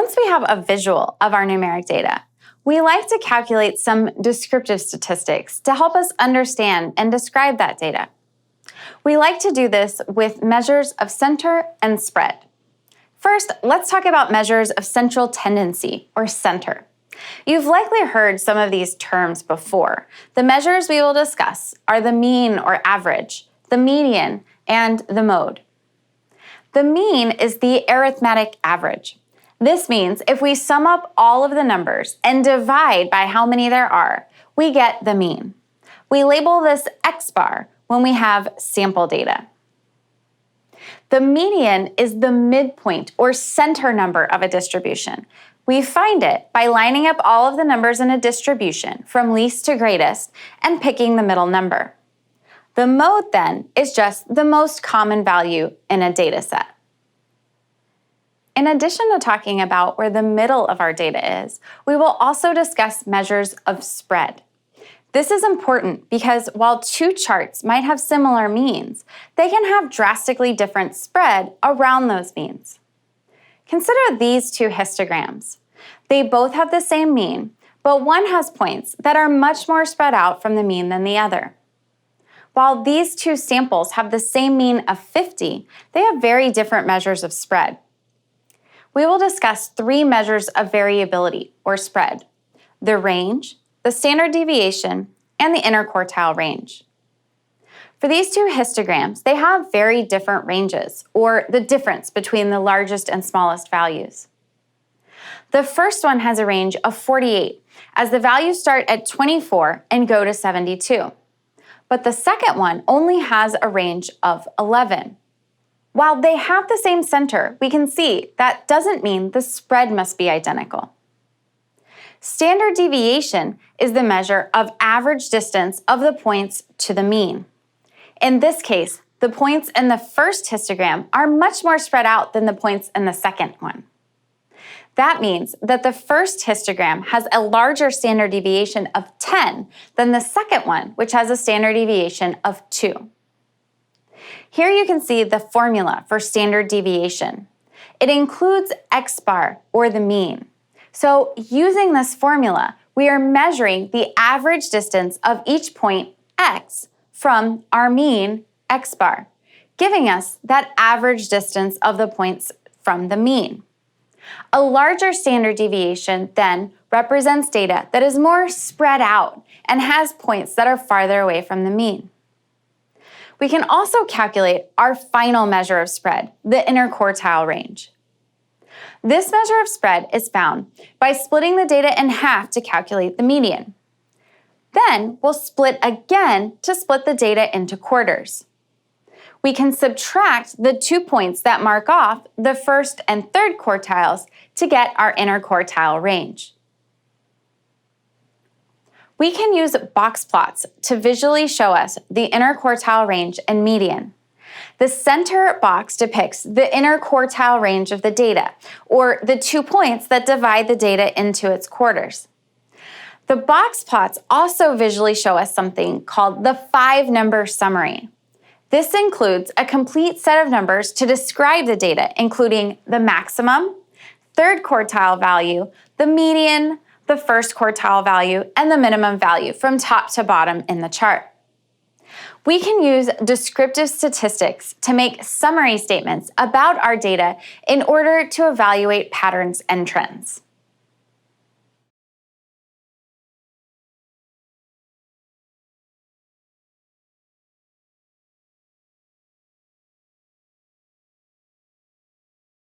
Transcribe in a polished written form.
Once we have a visual of our numeric data, we like to calculate some descriptive statistics to help us understand and describe that data. We like to do this with measures of center and spread. First, let's talk about measures of central tendency, or center. You've likely heard some of these terms before. The measures we will discuss are the mean or average, the median, and the mode. The mean is the arithmetic average. This means if we sum up all of the numbers and divide by how many there are, we get the mean. We label this X bar when we have sample data. The median is the midpoint or center number of a distribution. We find it by lining up all of the numbers in a distribution from least to greatest and picking the middle number. The mode, then, is just the most common value in a data set. In addition to talking about where the middle of our data is, we will also discuss measures of spread. This is important because while two charts might have similar means, they can have drastically different spread around those means. Consider these two histograms. They both have the same mean, but one has points that are much more spread out from the mean than the other. While these two samples have the same mean of 50, they have very different measures of spread. We will discuss three measures of variability, or spread: the range, the standard deviation, and the interquartile range. For these two histograms, they have very different ranges, or the difference between the largest and smallest values. The first one has a range of 48, as the values start at 24 and go to 72. But the second one only has a range of 11. While they have the same center, we can see that doesn't mean the spread must be identical. Standard deviation is the measure of average distance of the points to the mean. In this case, the points in the first histogram are much more spread out than the points in the second one. That means that the first histogram has a larger standard deviation of 10 than the second one, which has a standard deviation of 2. Here you can see the formula for standard deviation. It includes X bar, or the mean. So using this formula, we are measuring the average distance of each point X from our mean X bar, giving us that average distance of the points from the mean. A larger standard deviation then represents data that is more spread out and has points that are farther away from the mean. We can also calculate our final measure of spread, the interquartile range. This measure of spread is found by splitting the data in half to calculate the median. Then we'll split again to split the data into quarters. We can subtract the 2 points that mark off the first and third quartiles to get our interquartile range. We can use box plots to visually show us the interquartile range and median. The center box depicts the interquartile range of the data, or the 2 points that divide the data into its quarters. The box plots also visually show us something called the 5-number summary. This includes a complete set of numbers to describe the data, including the maximum, third quartile value, the median, the first quartile value, and the minimum value from top to bottom in the chart. We can use descriptive statistics to make summary statements about our data in order to evaluate patterns and trends.